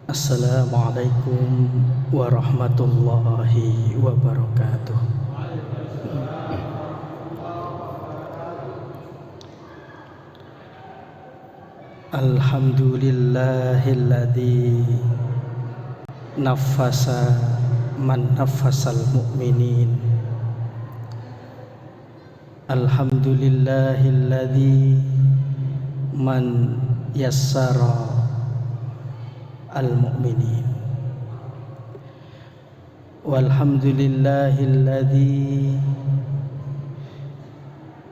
Assalamualaikum warahmatullahi wabarakatuh. Alhamdulillahilladzi nafasa man nafasal mu'minin. Alhamdulillahilladzi man yassara al-mu'minin. Walhamdulillahilladzi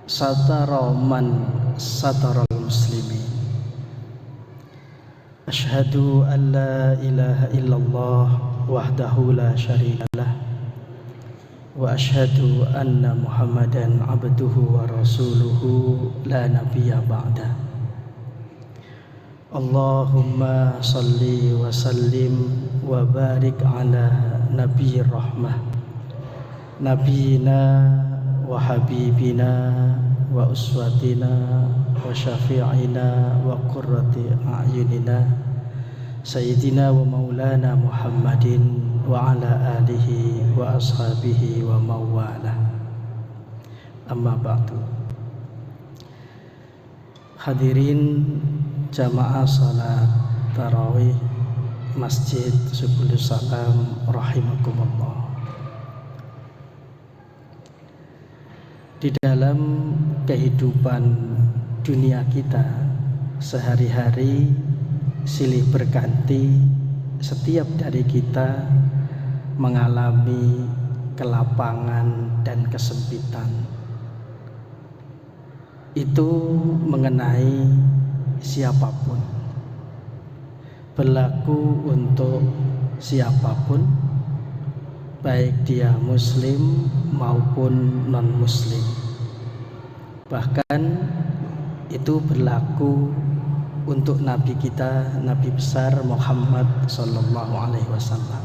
satara man satara al-muslimin. Asyhadu an la ilaha illallah wahdahu la syarika lah wa asyhadu anna Muhammadan abduhu wa rasuluhu la nabiyya ba'da. Allahumma salli wa sallim wa barik ala nabiyyir rahmah nabiyina wa habibina wa uswatina wa syafi'ina wa qurrati a'yunina sayyidina wa maulana Muhammadin wa ala alihi wa ashabihi wa mawala. Amma ba'du. Hadirin jamaah salat tarawih Masjid Subulus Salam rahimakumullah. Di dalam kehidupan dunia kita sehari-hari silih berganti, setiap dari kita mengalami kelapangan dan kesempitan. Itu mengenai siapapun, berlaku untuk siapapun, baik dia muslim maupun non muslim. Bahkan itu berlaku untuk Nabi kita, Nabi besar Muhammad sallallahu alaihi wasallam.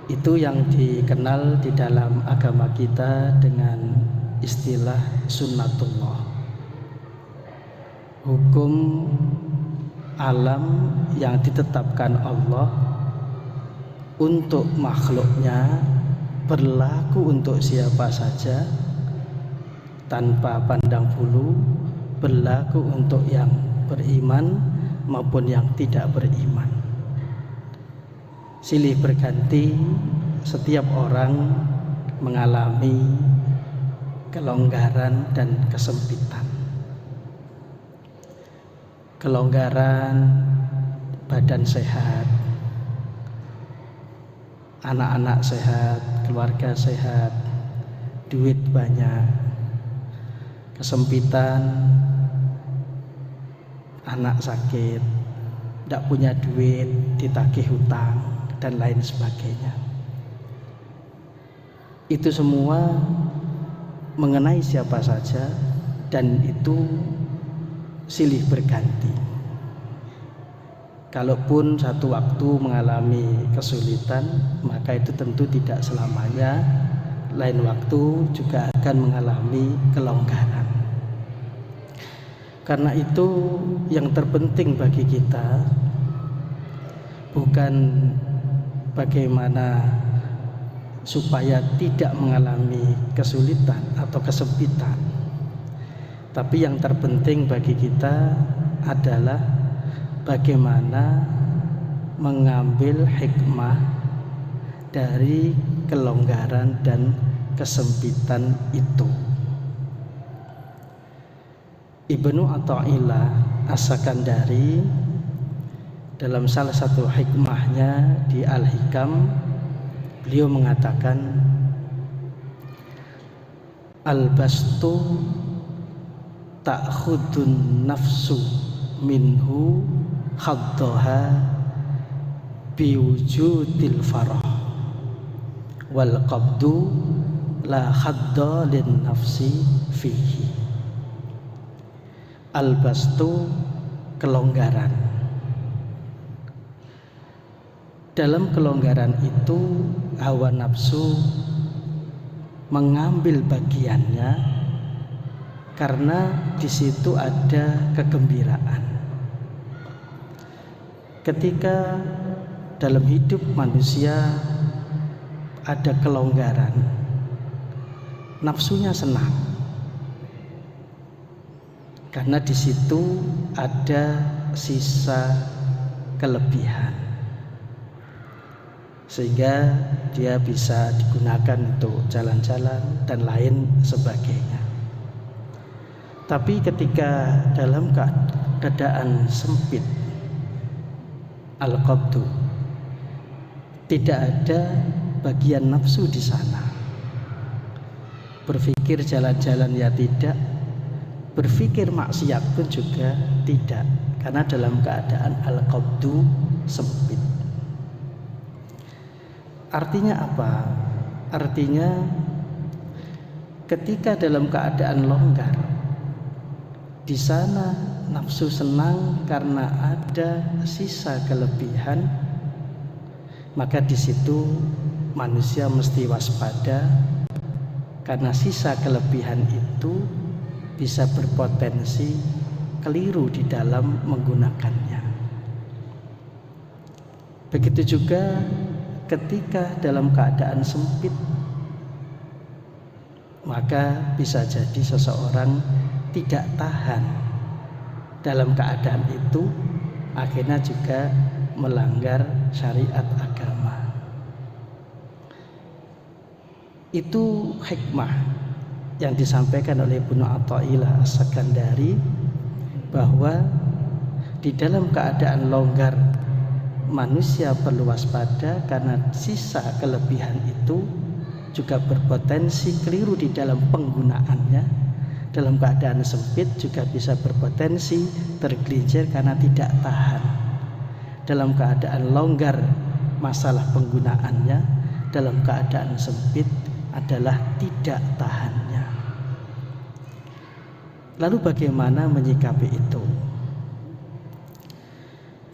Itu yang dikenal di dalam agama kita dengan istilah sunnatullah. Hukum alam yang ditetapkan Allah untuk makhluknya, berlaku untuk siapa saja tanpa pandang bulu, berlaku untuk yang beriman maupun yang tidak beriman. Silih berganti, setiap orang mengalami kelonggaran dan kesempitan. Kelonggaran, badan sehat, anak-anak sehat, keluarga sehat, duit banyak. Kesempitan, anak sakit, tidak punya duit, ditagih hutang, dan lain sebagainya. Itu semua mengenai siapa saja, dan itu silih berganti. Kalaupun satu waktu mengalami kesulitan, maka itu tentu tidak selamanya. Lain waktu juga akan mengalami kelonggaran. Karena itu yang terpenting bagi kita bukan bagaimana supaya tidak mengalami kesulitan atau kesempitan, tapi yang terpenting bagi kita adalah bagaimana mengambil hikmah dari kelonggaran dan kesempitan itu. Ibnu Athaillah As-Sakandari dalam salah satu hikmahnya di Al-Hikam, beliau mengatakan, al-bastu ta'khudun nafsu minhu khaddaha biwujudil farah wal qabdu la khadda lin nafsi fihi. Al-bastu, kelonggaran. Dalam kelonggaran itu hawa nafsu mengambil bagiannya karena di situ ada kegembiraan. Ketika dalam hidup manusia ada kelonggaran, nafsunya senang karena di situ ada sisa kelebihan, sehingga dia bisa digunakan untuk jalan-jalan dan lain sebagainya. Tapi ketika dalam keadaan sempit, al-qabdu, tidak ada bagian nafsu di sana. Berpikir jalan-jalan ya tidak, berpikir maksiat pun juga tidak, karena dalam keadaan al-qabdu, sempit. Artinya apa? Artinya ketika dalam keadaan longgar, di sana nafsu senang karena ada sisa kelebihan, maka di situ manusia mesti waspada karena sisa kelebihan itu bisa berpotensi keliru di dalam menggunakannya. Begitu juga ketika dalam keadaan sempit, maka bisa jadi seseorang tidak tahan dalam keadaan itu, akhirnya juga melanggar syariat agama. Itu hikmah yang disampaikan oleh Ibnu Athaillah As-Sakandari, bahwa di dalam keadaan longgar manusia perlu waspada karena sisa kelebihan itu juga berpotensi keliru di dalam penggunaannya. Dalam keadaan sempit juga bisa berpotensi tergelincir karena tidak tahan. Dalam keadaan longgar masalah penggunaannya, dalam keadaan sempit adalah tidak tahannya. Lalu bagaimana menyikapi itu?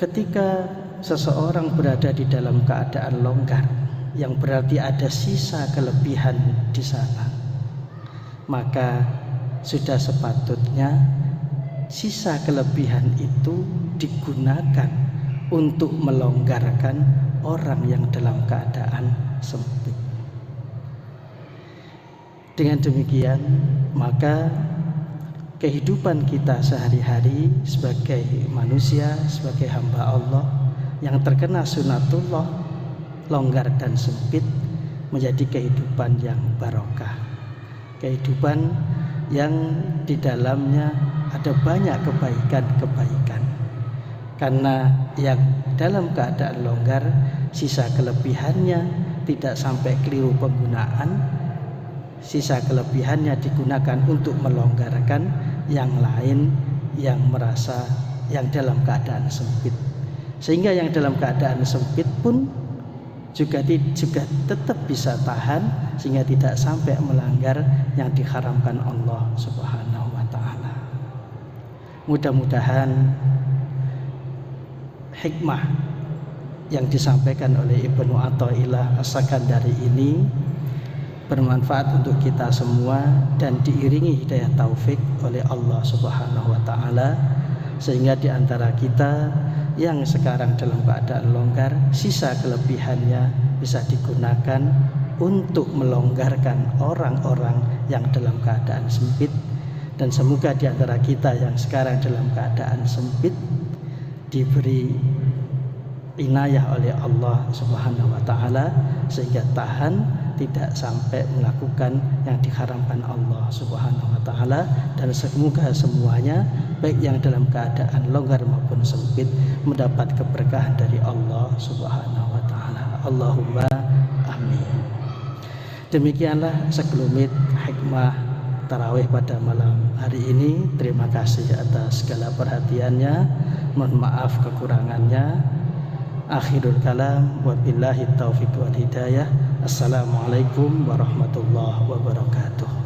Ketika seseorang berada di dalam keadaan longgar, yang berarti ada sisa kelebihan di sana, maka sudah sepatutnya sisa kelebihan itu digunakan untuk melonggarkan orang yang dalam keadaan sempit. Dengan demikian, maka kehidupan kita sehari-hari sebagai manusia, sebagai hamba Allah yang terkena sunatullah, longgar dan sempit, menjadi kehidupan yang barokah, kehidupan yang di dalamnya ada banyak kebaikan-kebaikan. Karena yang dalam keadaan longgar, sisa kelebihannya tidak sampai keliru penggunaan, sisa kelebihannya digunakan untuk melonggarkan yang lain yang merasa yang dalam keadaan sempit. Sehingga yang dalam keadaan sempit pun juga tetap bisa tahan, sehingga tidak sampai melanggar yang diharamkan Allah Subhanahu wa ta'ala. Mudah-mudahan hikmah yang disampaikan oleh Ibnu Athaillah As-Sakandari ini bermanfaat untuk kita semua dan diiringi hidayah taufik oleh Allah Subhanahu wa ta'ala, sehingga di antara kita yang sekarang dalam keadaan longgar, sisa kelebihannya bisa digunakan untuk melonggarkan orang-orang yang dalam keadaan sempit. Dan semoga di antara kita yang sekarang dalam keadaan sempit diberi inayah oleh Allah Subhanahu wa ta'ala, sehingga tahan tidak sampai melakukan yang diharamkan Allah Subhanahu wa ta'ala. Dan semoga semuanya, baik yang dalam keadaan longgar maupun sempit, mendapat keberkahan dari Allah Subhanahu wa ta'ala. Allahumma amin. Demikianlah sekelumit hikmah tarawih pada malam hari ini. Terima kasih atas segala perhatiannya. Mohon maaf kekurangannya. Akhirul kalam, wabillahi taufiq wal hidayah. Assalamualaikum warahmatullahi wabarakatuh.